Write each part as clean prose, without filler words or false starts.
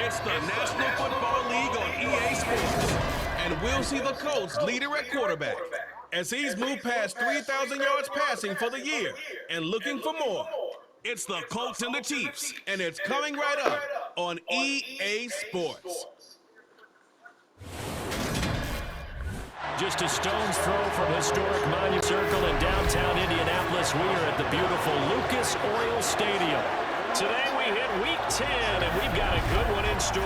It's the National Football League on EA Sports. And we'll see the Colts leader at quarterback as he's moved past 3,000 yards passing for the year and looking for more. It's the Colts and the Chiefs, and it's coming right up on EA Sports. Just a stone's throw from historic Monument Circle in downtown Indianapolis. We are at the beautiful Lucas Oil Stadium. Today we hit Week 10, and we've got a good one in store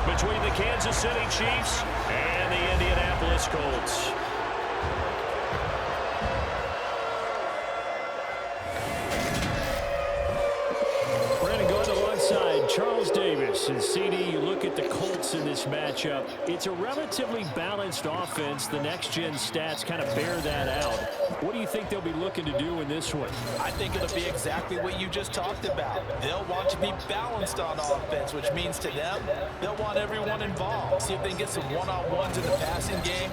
between the Kansas City Chiefs and the Indianapolis Colts. Brandon going alongside Charles Davis. And CD, you look at the Colts in this matchup. It's a relatively balanced offense. The next-gen stats kind of bear that out. What do you think they'll be looking to do in this one? I think it'll be exactly what you just talked about. They'll want to be balanced on offense, which means to them, they'll want everyone involved. See if they can get some one-on-ones in the passing game.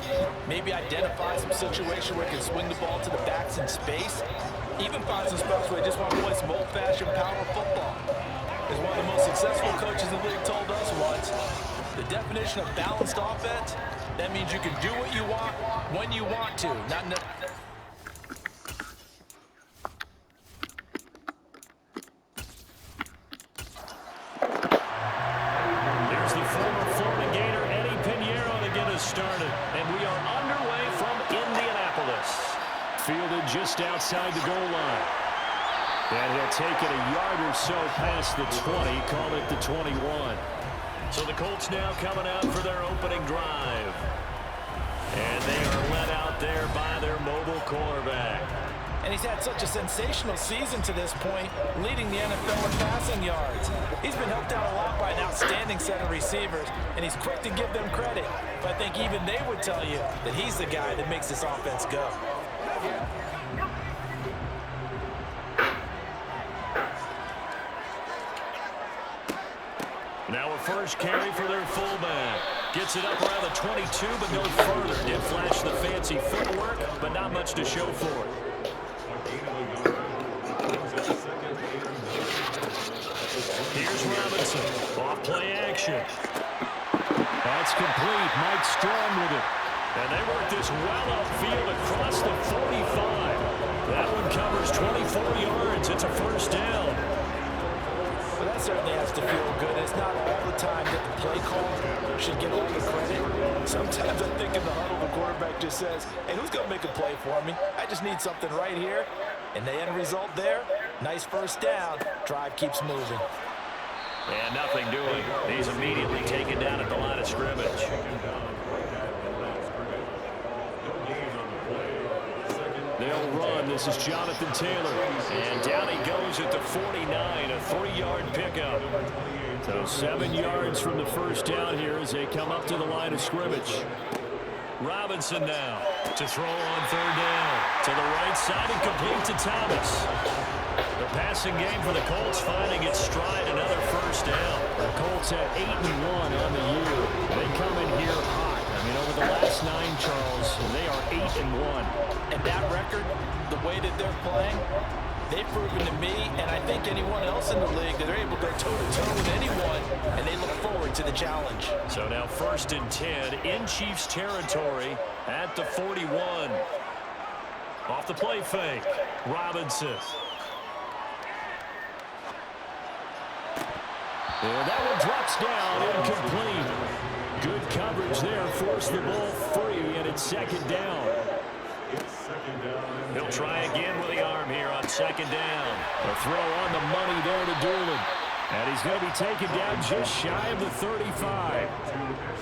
Maybe identify some situation where they can swing the ball to the backs in space. Even find some spots where they just want to play some old-fashioned power football. As one of the most successful coaches in the league told us once, the definition of balanced offense, that means you can do what you want when you want to. There's the former Florida Gator, Eddie Pinheiro, to get us started. And we are underway from Indianapolis. Fielded just outside the goal line. And he'll take it a yard or so past the 20, call it the 21. So the Colts now coming out for their opening drive. And they are led out there by their mobile quarterback. And he's had such a sensational season to this point, leading the NFL in passing yards. He's been helped out a lot by an outstanding set of receivers, and he's quick to give them credit. But I think even they would tell you that he's the guy that makes this offense go. Now a first carry for their fullback. Gets it up around the 22, but no further. Did flash the fancy footwork, but not much to show for it. Here's Robinson. Off play action. That's complete. Mike Strong with it. And they work this well upfield across the 45. That one covers 24 yards. It's a first down. Well, that certainly has to feel good. It's not all the time that the play call should get all the credit. Sometimes I think in the huddle, the quarterback just says, hey, who's going to make a play for me? I just need something right here. And the end result there, nice first down. Drive keeps moving. And nothing doing. He's immediately taken down at the line of scrimmage. They'll run. This is Jonathan Taylor. And down he goes at the 49, a 3-yard pickup. So 7 yards from the first down here as they come up to the line of scrimmage. Robinson now to throw on third down. To the right side and complete to Thomas. The passing game for the Colts finding its stride, another first down. The Colts at 8-1 on the year. They come in here hot. I mean, over the last 9, Charles, they are 8-1. And that record, the way that they're playing, they've proven to me, and I think anyone else in the league, that they're able to go toe-to-toe with anyone, and they look forward to the challenge. So now 1st and 10 in Chiefs territory at the 41. Off the play fake, Robinson. And that one drops down, incomplete. Good coverage there, forced the ball free, and it's 2nd down. He'll try again with the arm here on 2nd down. A throw on the money there to Doolin. And he's going to be taken down just shy of the 35.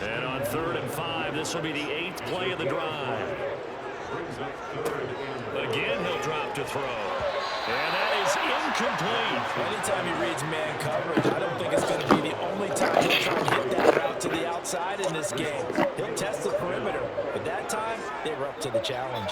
And on 3rd and 5, this will be the 8th play of the drive. Again, he'll drop to throw. And that is incomplete. Anytime he reads man coverage, I don't think it's going to be the only time he'll try and hit that route to the outside in this game. He'll test the perimeter, but that time, they were up to the challenge.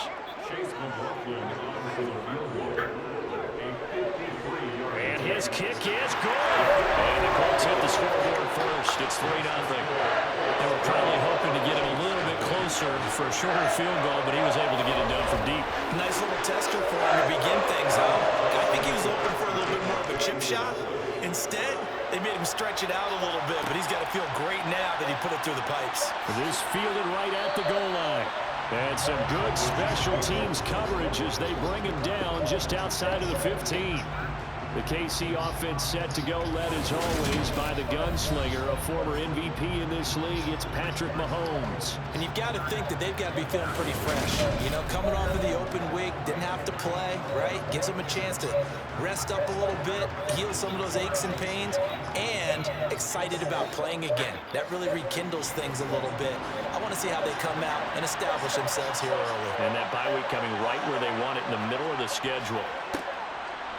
And his kick is good. And the Colts hit the scoreboard first. It's 3-0. They were probably hoping to get him a little bit closer for a shorter field goal, but he was able to get it done from deep. Nice little tester for him to begin things out. I think he was open for a little bit more of a chip shot. Instead, They made him stretch it out a little bit, but he's got to feel great now that he put it through the pipes. This fielded right at the goal line. And some good special teams coverage as they bring him down just outside of the 15. The KC offense set to go, led as always by the gunslinger, a former MVP in this league. It's Patrick Mahomes. And you've got to think that they've got to be feeling pretty fresh. You know, coming off of the open week, didn't have to play, right? Gives them a chance to rest up a little bit, heal some of those aches and pains, and excited about playing again. That really rekindles things a little bit. I want to see how they come out and establish themselves here early. And that bye week coming right where they want it, in the middle of the schedule.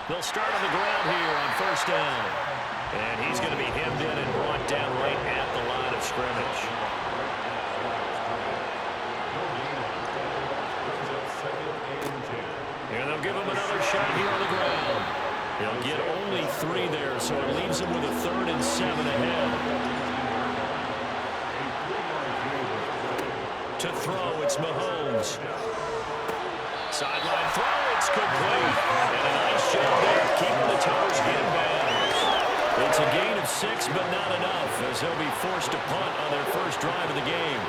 They'll start on the ground here on first down. And he's going to be hemmed in and brought down right at the line of scrimmage. And they'll give him another shot here on the ground. They'll get only 3 there, so it leaves him with a 3rd and 7 ahead. To throw, it's Mahomes. Sideline throw, it's complete. And a nice job there, keeping the toes inbounds. It's a gain of 6, but not enough, as they'll be forced to punt on their first drive of the game.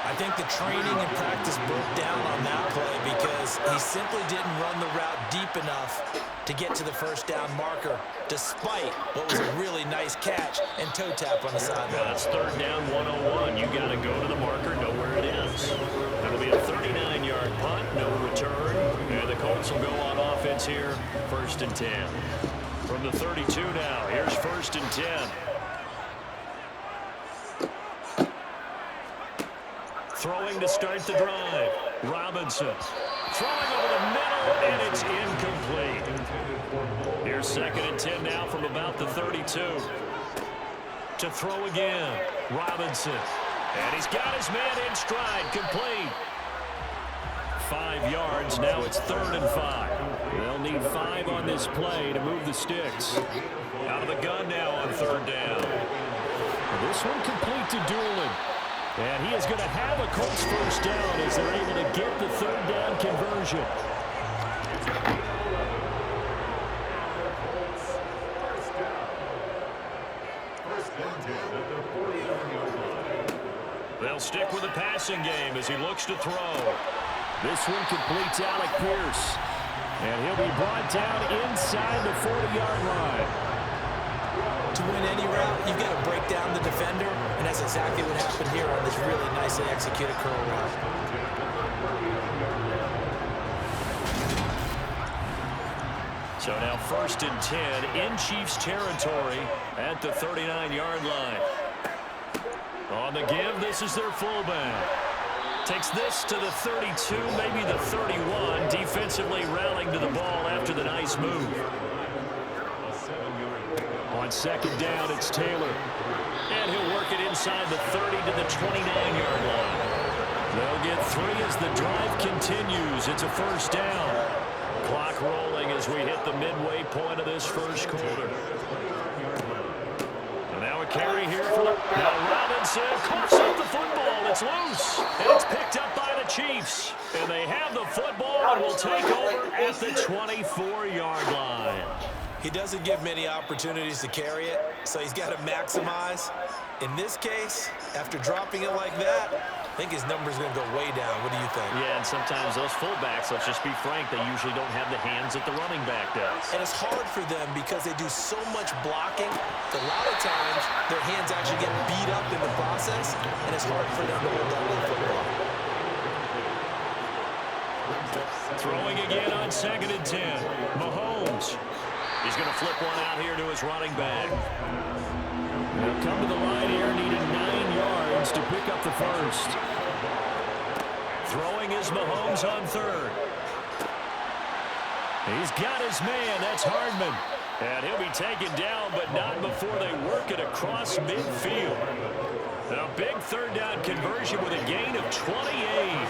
I think the training and practice broke down on that play because he simply didn't run the route deep enough to get to the first down marker, despite what was a really nice catch and toe tap on the sideline. That's 3rd down 101. You got to go to the marker, know where it is. That'll be a 39-yard punt, no return. And the Colts will go on offense here, 1st and 10. From the 32 now, here's 1st and 10. Throwing to start the drive. Robinson throwing over the middle, and it's incomplete. Here's 2nd and 10 now from about the 32. To throw again. Robinson. And he's got his man in stride. Complete. 5 yards. Now it's 3rd and 5. They'll need 5 on this play to move the sticks. Out of the gun now on 3rd down. This one complete to Doolin. And he is going to have a Colts first down as they're able to get the 3rd down conversion. They'll stick with the passing game as he looks to throw. This one completes Alec Pierce. And he'll be brought down inside the 40-yard line. To win any route, you've got to break down the defender, and that's exactly what happened here on this really nicely executed curl route. So now 1st and 10 in Chiefs territory at the 39-yard line. On the give, this is their fullback. Takes this to the 32, maybe the 31, defensively rallying to the ball after the nice move. On 2nd down, it's Taylor. And he'll work it inside the 30 to the 29-yard line. They'll get 3 as the drive continues. It's a first down. Clock rolling as we hit the midway point of this first quarter. And now a carry here for the... Now Robinson coughs up the football. It's loose. And it's picked up by the Chiefs. And they have the football and will take over at the 24-yard line. He doesn't give many opportunities to carry it, so he's got to maximize. In this case, after dropping it like that, I think his number's going to go way down. What do you think? Yeah, and sometimes those fullbacks, let's just be frank, they usually don't have the hands that the running back does. And it's hard for them because they do so much blocking. A lot of times, their hands actually get beat up in the process, and it's hard for them to hold on to the football. Throwing again on 2nd and 10. Mahomes. He's going to flip one out here to his running back. They'll come to the line here, needing 9 yards to pick up the first. Throwing is Mahomes on 3rd. He's got his man. That's Hardman. And he'll be taken down, but not before they work it across midfield. A big 3rd down conversion with a gain of 28.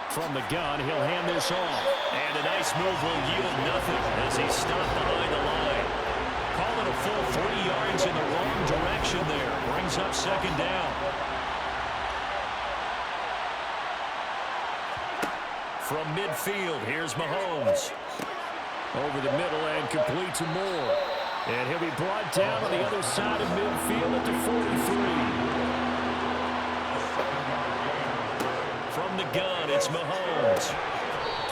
From the gun, he'll hand this off. And a nice move will yield nothing as he's stopped behind the line. Call it a full 3 yards in the wrong direction there. Brings up 2nd down. From midfield, here's Mahomes. Over the middle and complete to Moore. And he'll be brought down on the other side of midfield at the 43. From the gun, it's Mahomes.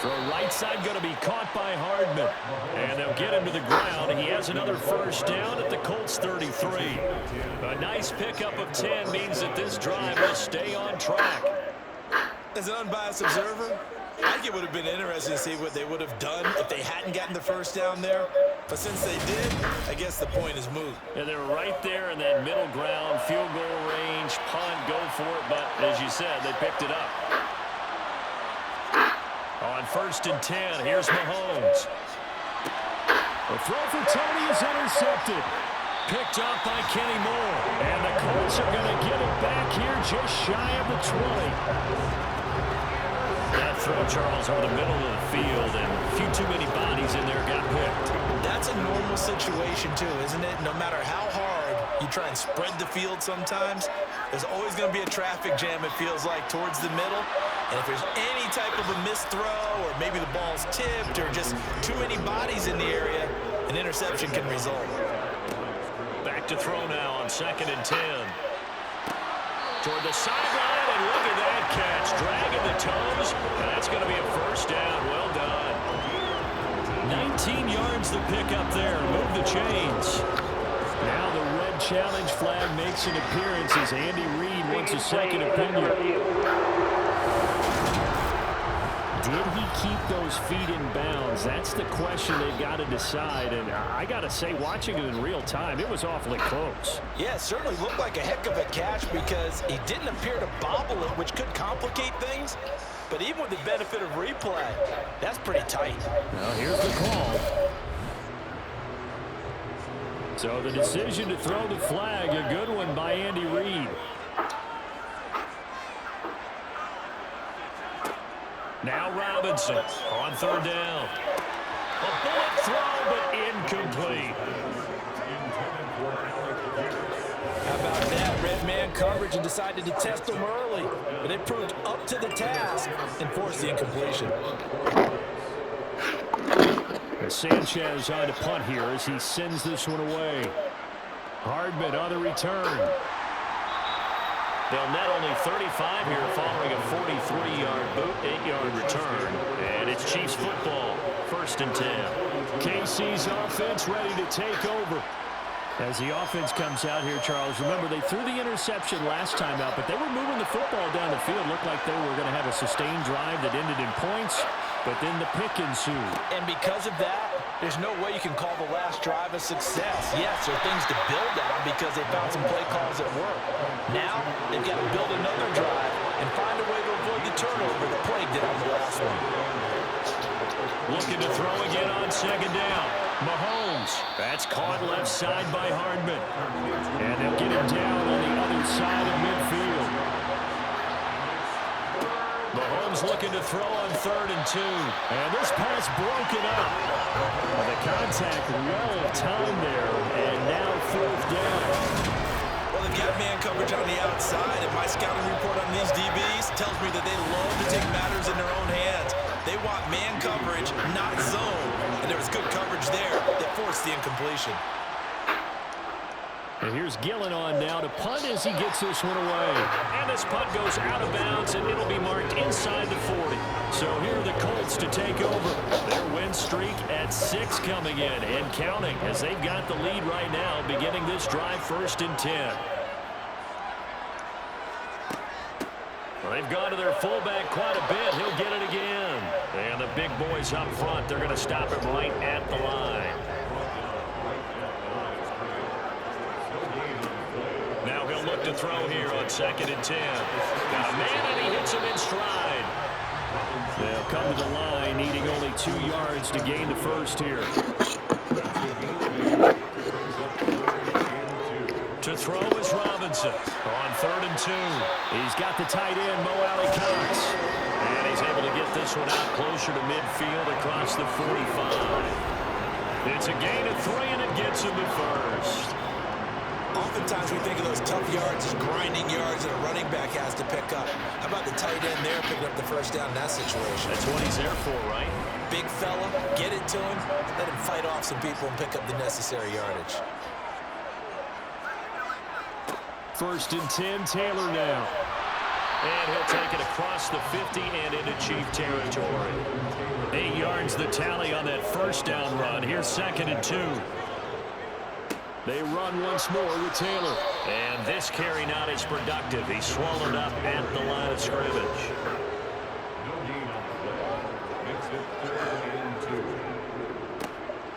Throw right side going to be caught by Hardman. And they'll get him to the ground. He has another first down at the Colts 33. A nice pickup of 10 means that this drive will stay on track. As an unbiased observer, I think it would have been interesting to see what they would have done if they hadn't gotten the first down there. But since they did, I guess the point is moot. And they're right there in that middle ground, field goal range, punt, go for it. But as you said, they picked it up. On 1st and 10, here's Mahomes. The throw for Tony is intercepted. Picked up by Kenny Moore. And the Colts are going to get it back here just shy of the 20. That throw, Charles, over the middle of the field, and a few too many bodies in there got picked. That's a normal situation, too, isn't it? No matter how hard you try and spread the field sometimes, there's always going to be a traffic jam, it feels like, towards the middle. And if there's any type of a missed throw, or maybe the ball's tipped, or just too many bodies in the area, an interception can result. Back to throw now on 2nd and 10. Toward the sideline, and look at that catch. Dragging the toes, and that's going to be a first down. Well done. 19 yards the pick up there. Move the chains. Now the red challenge flag makes an appearance as Andy Reid wants a second opinion. Did he keep those feet in bounds? That's the question they've got to decide. And I got to say, watching it in real time, it was awfully close. Yeah, it certainly looked like a heck of a catch because he didn't appear to bobble it, which could complicate things. But even with the benefit of replay, that's pretty tight. Now here's the call. So the decision to throw the flag, a good one by Andy Reid. Now Robinson on 3rd down. A bullet throw, but incomplete. How about that? Red man coverage and decided to test them early. But it proved up to the task and forced the incompletion. Sanchez on to punt here as he sends this one away. Hardman on the return. They'll net only 35 here following a 43-yard boot, 8-yard return. And it's Chiefs football, 1st and 10. KC's offense ready to take over. As the offense comes out here, Charles, remember they threw the interception last time out, but they were moving the football down the field. Looked like they were going to have a sustained drive that ended in points, but then the pick ensued. And because of that, there's no way you can call the last drive a success. Yes, there are things to build on because they found some play calls at work. Now, they've got to build another drive and find a way to avoid the turnover that plagued it on the last one. Looking to throw again on 2nd down. Mahomes. That's caught left side by Hardman. And they'll get him down on the other side of midfield. Mahomes looking to throw on 3rd and 2. And this pass broken up. The contact well timed there. And now 4th down. Well, they've got man coverage on the outside, and my scouting report on these DBs tells me that they love to take matters in their own hands. They want man coverage, not zone. And there was good coverage there that forced the incompletion. And here's Gillen on now to punt as he gets this one away. And this punt goes out of bounds, and it'll be marked inside the 40. So here are the Colts to take over. Their win streak at 6 coming in and counting as they've got the lead right now, beginning this drive 1st and 10. Well, they've gone to their fullback quite a bit. He'll get it again. And the big boys up front, they're going to stop it right at the line. Now he'll look to throw here on 2nd and 10. Got a man, and he hits him in stride. They'll come to the line, needing only 2 yards to gain the first here. To throw is Robinson on 3rd and 2. He's got the tight end, Mo Alley-Cox. And he's able to get this one out closer to midfield across the 45. It's a gain of 3, and it gets him to first. Oftentimes we think of those tough yards as grinding yards that a running back has to pick up. How about the tight end there picking up the first down in that situation? That's what he's there for, right? Big fella, get it to him, let him fight off some people and pick up the necessary yardage. 1st and 10, Taylor now. And he'll take it across the 50 and into Chief territory. 8 yards the tally on that first down run. Here's 2nd and 2. They run once more with Taylor. And this carry not as productive. He's swallowed up at the line of scrimmage.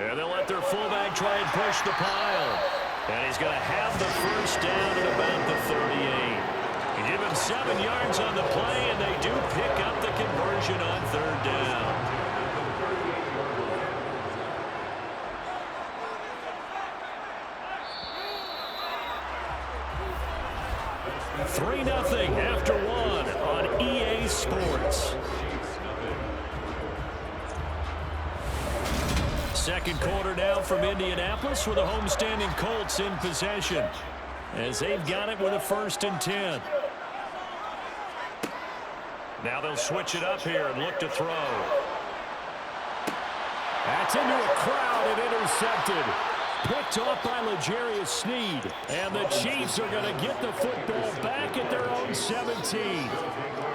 And they'll let their fullback try and push the pile. And he's going to have the first down at about the 38. You give him 7 yards on the play, and they do pick up the conversion on 3rd down. 3-0 after 1 on EA Sports. Second quarter now from Indianapolis with the homestanding Colts in possession as they've got it with a 1st and 10. Now they'll switch it up here and look to throw. That's into a crowd and intercepted. Picked off by L'Jarius Sneed. And the Chiefs are going to get the football back at their own 17.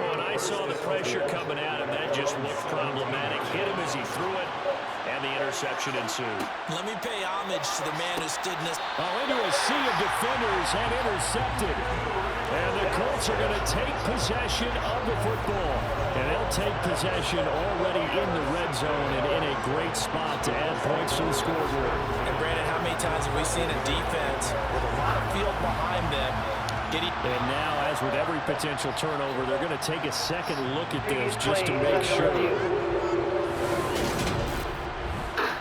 When I saw the pressure coming at him, that just looked problematic. Hit him as he threw it, and the interception ensued. Let me pay homage to the man who stood in this. Into a sea of defenders and intercepted. And the Colts are going to take possession of the football. And they'll take possession already in the red zone and in a great spot to add points to the scoreboard. And Brandon, how many times have we seen a defense with a lot of field behind them? And now, as with every potential turnover, they're going to take a second look at this just to make sure.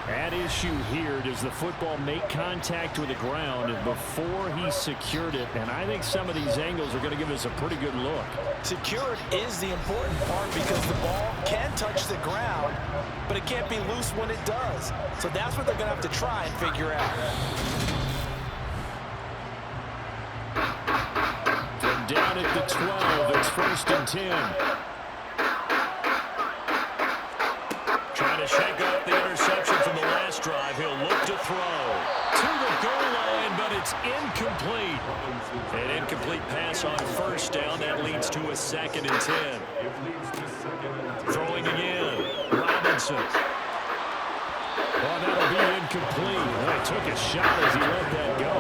At issue here, does the football make contact with the ground before he secured it? And I think some of these angles are going to give us a pretty good look. Secured is the important part because the ball can touch the ground, but it can't be loose when it does. So that's what they're going to have to try and figure out. From down at the 12, it's 1st and 10. Trying to shake off the interception from the last drive. He'll look to throw to the goal line, but it's incomplete. An incomplete pass on 1st down. That leads to a 2nd and 10. Throwing again. Robinson. Well, that'll be incomplete. Well, he took a shot as he let that go.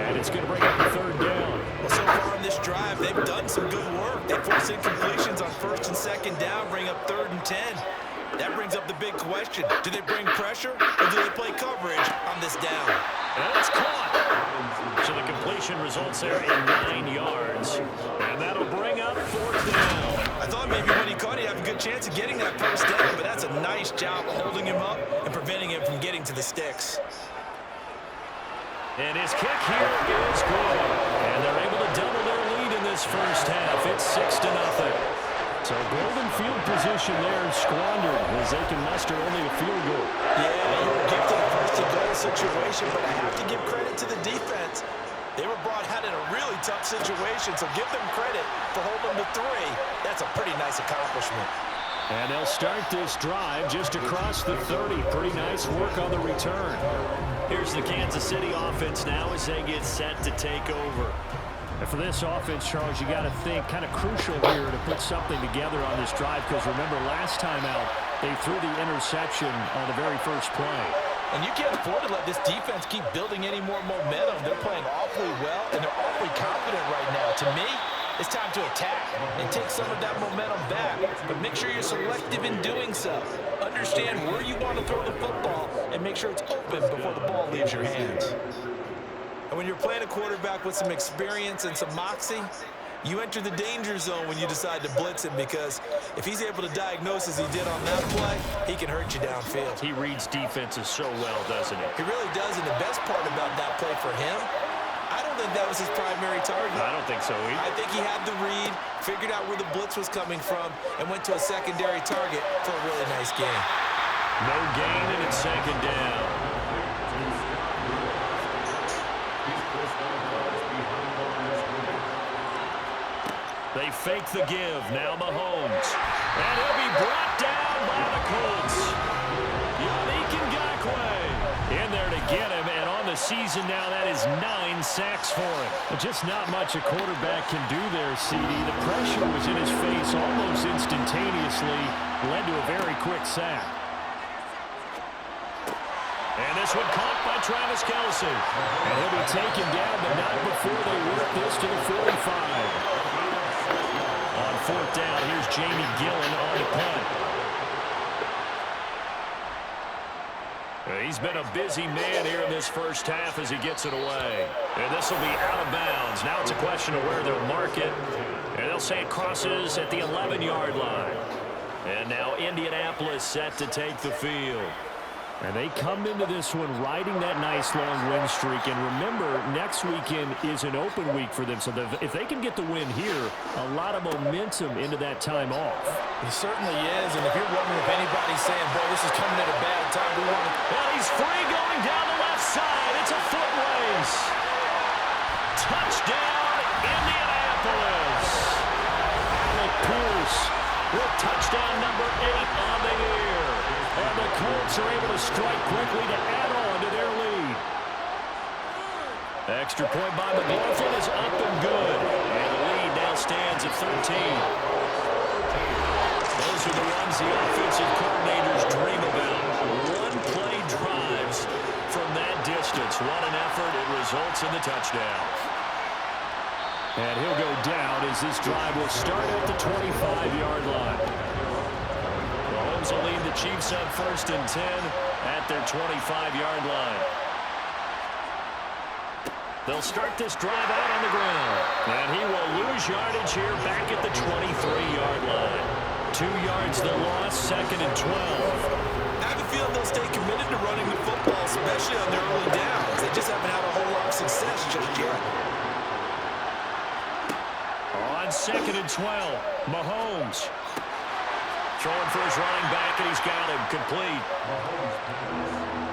And it's going to bring up the 3rd down. Well, so far on this drive, they've done some good work. They force incompletions on 1st and 2nd down, bring up 3rd and 10. That brings up the big question. Do they bring pressure or do they play coverage on this down? And it's caught. So the completion results there in 9 yards. And that'll bring up 4th down. I thought maybe when he caught it, he'd have a good chance of getting that first down, but that's a nice job holding him up and preventing him from getting to the sticks. And his kick here is good. And they're able to double their lead in this first half. It's 6-0. So golden field position there squandered as they can muster only a field goal. Yeah, you were gifted a first-and-goal situation, but I have to give credit to the defense. They were brought out in a really tough situation, so give them credit for holding to 3. That's a pretty nice accomplishment. And they'll start this drive just across the 30. Pretty nice work on the return. Here's the Kansas City offense now as they get set to take over. And for this offense, Charles, you got to think kind of crucial here to put something together on this drive because remember last time out they threw the interception on the very first play. And you can't afford to let this defense keep building any more momentum. They're playing awfully well and they're awfully confident right now. To me, it's time to attack and take some of that momentum back, but make sure you're selective in doing so. Understand where you want to throw the football and make sure it's open before the ball leaves your hands. And when you're playing a quarterback with some experience and some moxie, you enter the danger zone when you decide to blitz him because if he's able to diagnose as he did on that play, he can hurt you downfield. He reads defenses so well, doesn't he? He really does, and the best part about that play for him, I don't think that was his primary target. I don't think so either. I think he had the read, figured out where the blitz was coming from, and went to a secondary target for a really nice game. No gain, and it's 2nd down. fake the give. Now Mahomes. And he'll be brought down by the Colts. Yannick Ngakoue in there to get him. And on the season now, that is 9 sacks for him. Just not much a quarterback can do there, CD. The pressure was in his face almost instantaneously. Led to a very quick sack. And this one caught by Travis Kelce. And he'll be taken down, but not before they work this to the 45. On fourth down, here's Jamie Gillen on the punt. He's been a busy man here in this first half as he gets it away. And this will be out of bounds. Now it's a question of where they'll mark it. And they'll say it crosses at the 11-yard line. And now Indianapolis set to take the field. And they come into this one riding that nice long win streak. And remember, next weekend is an open week for them. So if they can get the win here, a lot of momentum into that time off. It certainly is. And if you're wondering if anybody's saying, boy, this is coming at a bad time, we want to... Well, he's free going down the left side. It's a foot race. Touchdown, Indianapolis. Alec Pierce with touchdown number 8 on the year. And the Colts are able to strike quickly to add on to their lead. Extra point by McLaughlin is up and good. And the lead now stands at 13. Those are the ones the offensive coordinators dream about. One-play drives from that distance. What an effort. It results in the touchdown. And he'll go down as this drive will start at the 25-yard line. Mahomes will lead the Chiefs up 1st and 10 at their 25-yard line. They'll start this drive out on the ground. And he will lose yardage here back at the 23-yard line. 2 yards the loss, 2nd and 12. I have a feeling they'll stay committed to running the football, especially on their early downs. They just haven't had a whole lot of success just yet. On 2nd and 12, Mahomes. Throwing for his running back, and he's got him complete.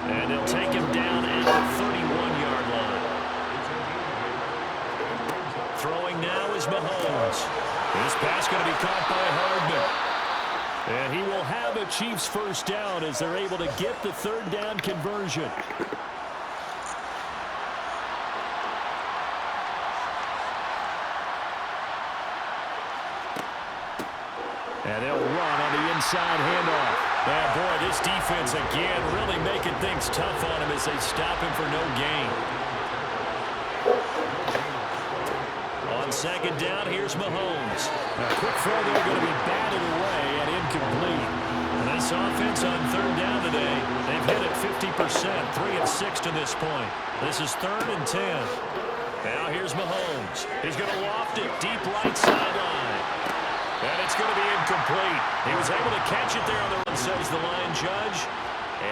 And they'll take him down at the 31-yard line. Throwing now is Mahomes. This pass going to be caught by Hardman. And he will have a Chiefs first down as they're able to get the 3rd down conversion. And they'll run on the inside handoff. And boy, this defense again really making things tough on him as they stop him for no gain. On 2nd down, here's Mahomes. A quick throw there going to be batted away and incomplete. And this offense on 3rd down today, they've hit it 50%, 3 of 6 to this point. This is 3rd and 10. Now here's Mahomes. He's going to loft it deep right sideline. And it's going to be incomplete. He was able to catch it there on the run, says the line judge.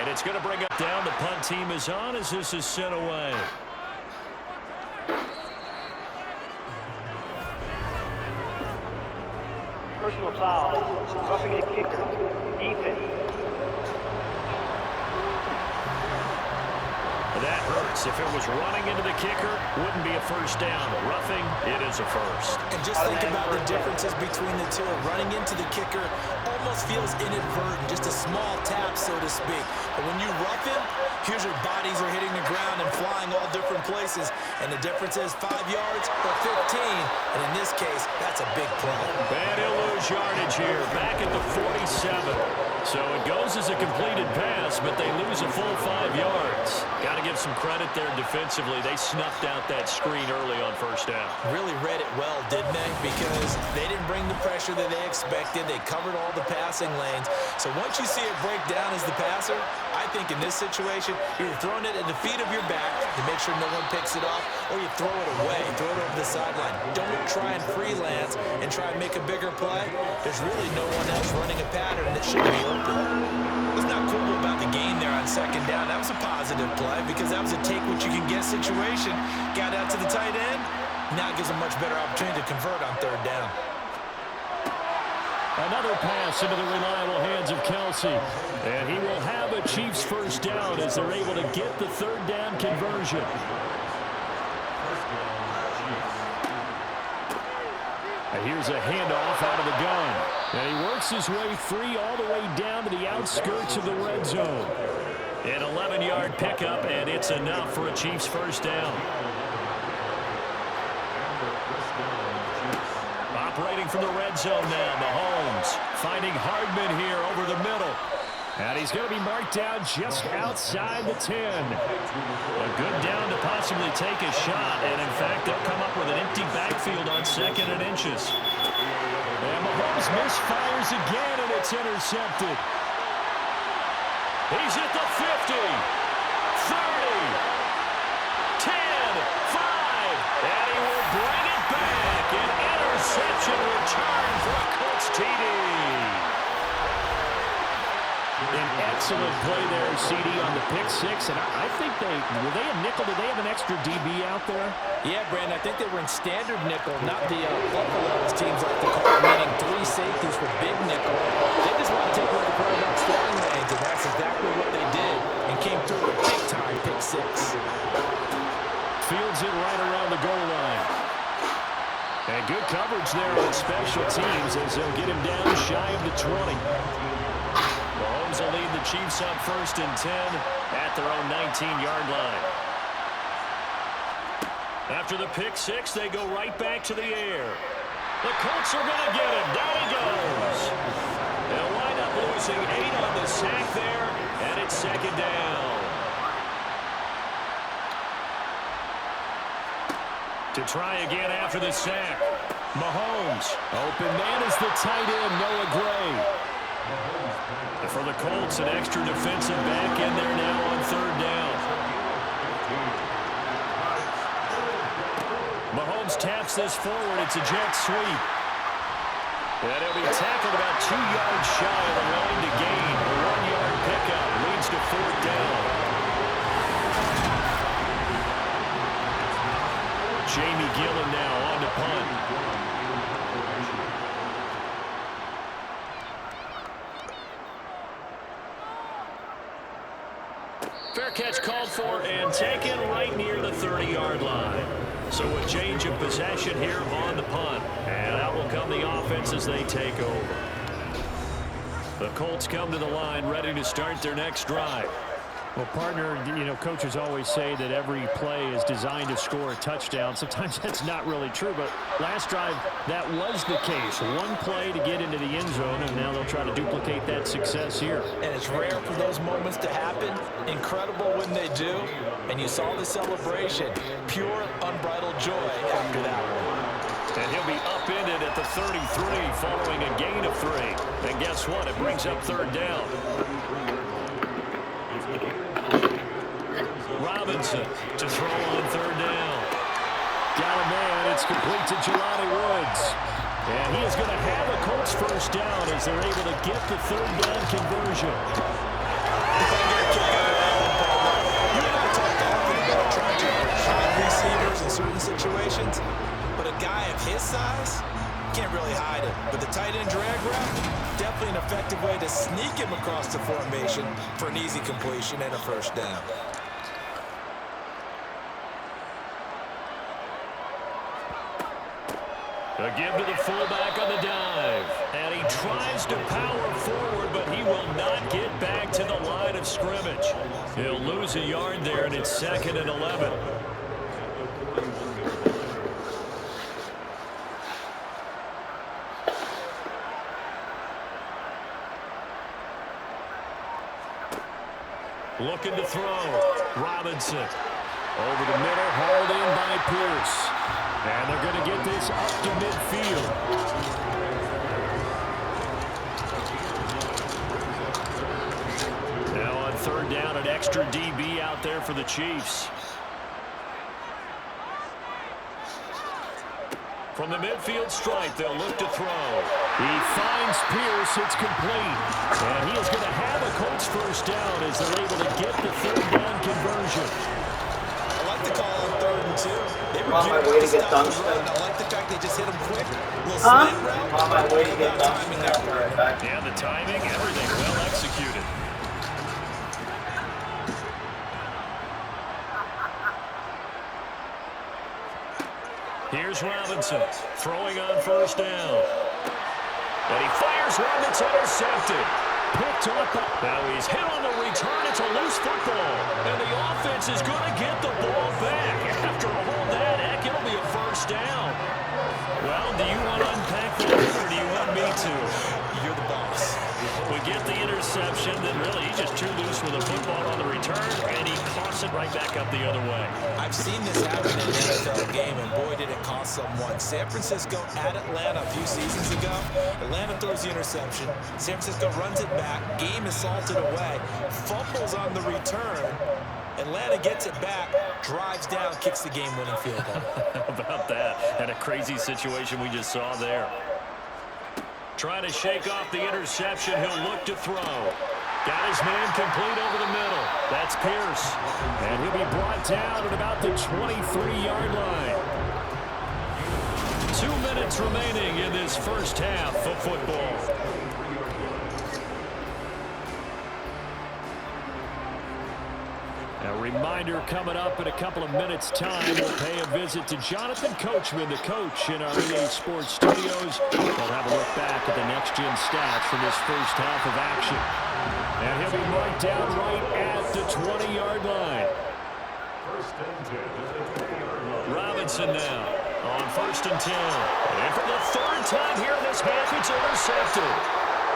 And it's going to bring up down. The punt team is on as this is sent away. Personal foul, roughing a kicker, Ethan. That hurts. If it was running into the kicker, wouldn't be a first down. Roughing, it is a first. And just think about the differences between the two. Running into the kicker almost feels inadvertent, just a small tap, so to speak. But when you rough him, here's your bodies are hitting the ground and flying all different places. And the difference is 5 yards or 15. And in this case, that's a big play. And he'll lose yardage here, back at the 47. So it goes as a completed pass, but they lose a full 5 yards. Got to give some credit there defensively. They snuffed out that screen early on first down. Really read it well, didn't they? Because they didn't bring the pressure that they expected. They covered all the passing lanes. So once you see it break down as the passer, I think in this situation, you're throwing it at the feet of your back to make sure no one picks it off, or you throw it away, throw it over the sideline. Don't try and freelance and try and make a bigger play. There's really no one else running a pattern that should be open. What's not cool about the game there on 2nd down, that was a positive play because that was a take-what-you-can-get situation. Got out to the tight end. Now it gives a much better opportunity to convert on 3rd down. Another pass into the reliable hands of Kelce. And he will have a Chiefs first down as they're able to get the 3rd down conversion. Here's a handoff out of the gun. And he works his way free all the way down to the outskirts of the red zone. An 11-yard pickup, and it's enough for a Chiefs first down. Operating from the red zone now, Mahomes finding Hardman here over the middle. And he's going to be marked down just outside the 10. A good down to possibly take a shot. And, in fact, they'll come up with an empty backfield on 2nd and inches. And Mahomes misfires again, and it's intercepted. He's at the 50, 30, 10, 5. And he will bring it back. An interception return for a Colts TD. An excellent play there, CD, on the pick six. And I think were they a nickel? Did they have an extra DB out there? Yeah, Brandon, I think they were in standard nickel, not the Buffalo, as teams like to call it, meaning 3 safeties for big nickel. They just want to take away the quarterback's throwing lanes, and that's exactly what they did, and came through a big-time pick six. Fields it right around the goal line. And good coverage there on special teams as they'll get him down shy of the 20. Mahomes will lead the Chiefs up 1st and 10 at their own 19-yard line. After the pick six, they go right back to the air. The Colts are going to get him. Down he goes. They'll wind up losing 8 on the sack there, and it's 2nd down. To try again after the sack. Mahomes. Open man is the tight end, Noah Gray. For the Colts, an extra defensive back in there now on 3rd down. Mahomes taps this forward. It's a jet sweep. And he'll be tackled about 2 yards shy of the line to gain. A 1-yard pickup leads to 4th down. Jamie Gillen now on to punt. Fair catch called for and taken right near the 30-yard line. So a change of possession here on the punt. And out will come the offense as they take over. The Colts come to the line ready to start their next drive. Well, partner, coaches always say that every play is designed to score a touchdown. Sometimes that's not really true, but last drive, that was the case. One play to get into the end zone, and now they'll try to duplicate that success here. And it's rare for those moments to happen. Incredible when they do. And you saw the celebration. Pure, unbridled joy after that one. And he'll be upended at the 33 following a gain of 3. And guess what? It brings up 3rd down. Robinson to throw on 3rd down. Got a man. It's complete to Jelani Woods. And he is going to have a Colts first down as they're able to get the 3rd down conversion. You and I talked often about trying to hide receivers in certain situations, but a guy of his size can't really hide it. But the tight end drag route, definitely an effective way to sneak him across the formation for an easy completion and a first down. A give to the fullback on the dive. And he tries to power forward, but he will not get back to the line of scrimmage. He'll lose a yard there, and it's 2nd and 11. Looking to throw. Robinson. Over the middle, hauled in by Pierce. And they're going to get this up to midfield. Now on 3rd down, an extra DB out there for the Chiefs. From the midfield stripe, they'll look to throw. He finds Pierce. It's complete. And he is going to have a Colts first down as they're able to get the 3rd down conversion. I like the call on 3rd and 2. They were on my way to get dunked. I like the fact they just hit him quick. Little slant route. On my way to get Timing there. dunked. Right back. Yeah, the timing, everything well executed. Here's Robinson throwing on first down. And he fires one that's intercepted. Picked up. Now he's hit on the return. It's a loose football. And the offense is going to get the ball back. After all that, heck, it'll be a first down. Well, do you want to unpack that, or do you want me to? You're the boss. We get the interception, then really he's just too loose with the football on the return, and he coughs it right back up the other way. I've seen this happen in an NFL game, and boy, did it cost someone. San Francisco at Atlanta a few seasons ago. Atlanta throws the interception. San Francisco runs it back. Game is salted away. Fumbles on the return. Atlanta gets it back, drives down, kicks the game-winning field goal. How about that? And a crazy situation we just saw there. Trying to shake off the interception. He'll look to throw. Got his man complete over the middle. That's Pierce. And he'll be brought down at about the 23-yard line. 2 minutes remaining in this first half of football. A reminder coming up in a couple of minutes' time. We'll pay a visit to Jonathan Coachman, the coach in our EA Sports studios. We'll have a look back at the next-gen stats from this first half of action. And he'll be marked down right at the 20-yard line. Robinson now on 1st and 10. And for the third time here in this half, it's intercepted.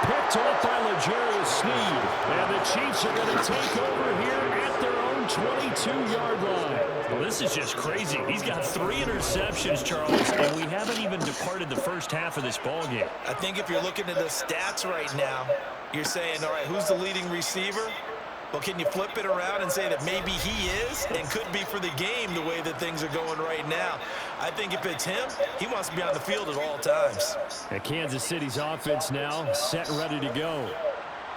Picked off by L'Jarius Sneed. And the Chiefs are going to take over here at their own 22-yard line. Well, this is just crazy. He's got 3 interceptions, Charles, and we haven't even departed the first half of this ballgame. I think if you're looking at the stats right now, you're saying, all right, who's the leading receiver? Well, can you flip it around and say that maybe he is and could be for the game the way that things are going right now? I think if it's him, he wants to be on the field at all times. And Kansas City's offense now set and ready to go.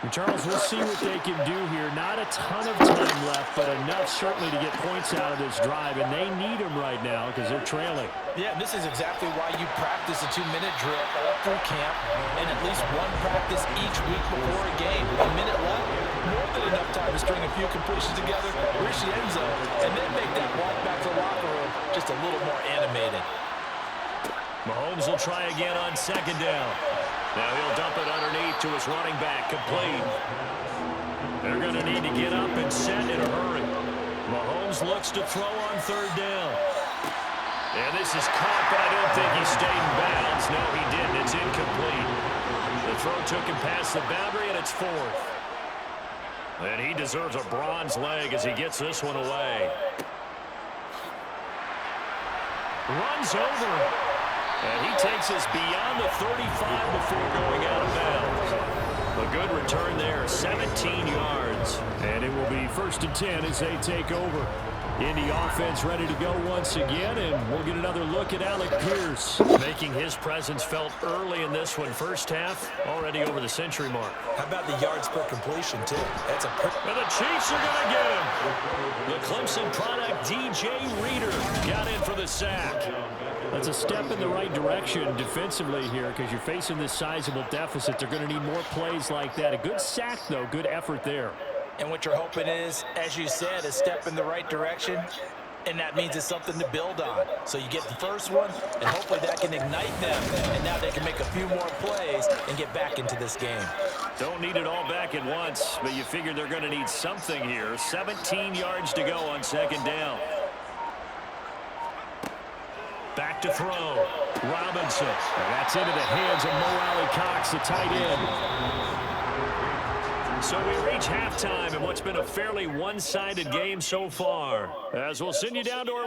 And Charles, we'll see what they can do here. Not a ton of time left, but enough certainly to get points out of this drive, and they need them right now because they're trailing. Yeah, and this is exactly why you practice a 2-minute drill all through camp and at least one practice each week before a game. A minute left, more than enough time to string a few completions together, reach the end zone, and then make that walk back to the locker room just a little more animated. Mahomes will try again on 2nd down. Now he'll dump it underneath to his running back, complete. They're going to need to get up and set in a hurry. Mahomes looks to throw on 3rd down. And this is caught, but I don't think he stayed in bounds. No, he didn't. It's incomplete. The throw took him past the boundary, and it's 4th. And he deserves a bronze leg as he gets this one away. Runs over. And he takes us beyond the 35 before going out of bounds. A good return there, 17 yards. And it will be 1st and 10 as they take over. Indy offense ready to go once again, and we'll get another look at Alec Pierce. Making his presence felt early in this one. First half, already over the century mark. How about the yards per completion, too? That's a And the Chiefs are going to get him. The Clemson product, DJ Reader, got in for the sack. That's a step in the right direction defensively here because you're facing this sizable deficit. They're going to need more plays like that. A good sack, though. Good effort there. And what you're hoping is, as you said, a step in the right direction, and that means it's something to build on. So you get the first one, and hopefully that can ignite them, and now they can make a few more plays and get back into this game. Don't need it all back at once, but you figure they're going to need something here. 17 yards to go on 2nd down. Back to throw. Robinson. And that's into the hands of Mo Alley-Cox, the tight end. So we reach halftime in what's been a fairly one-sided game so far. As we'll send you down to Orlando.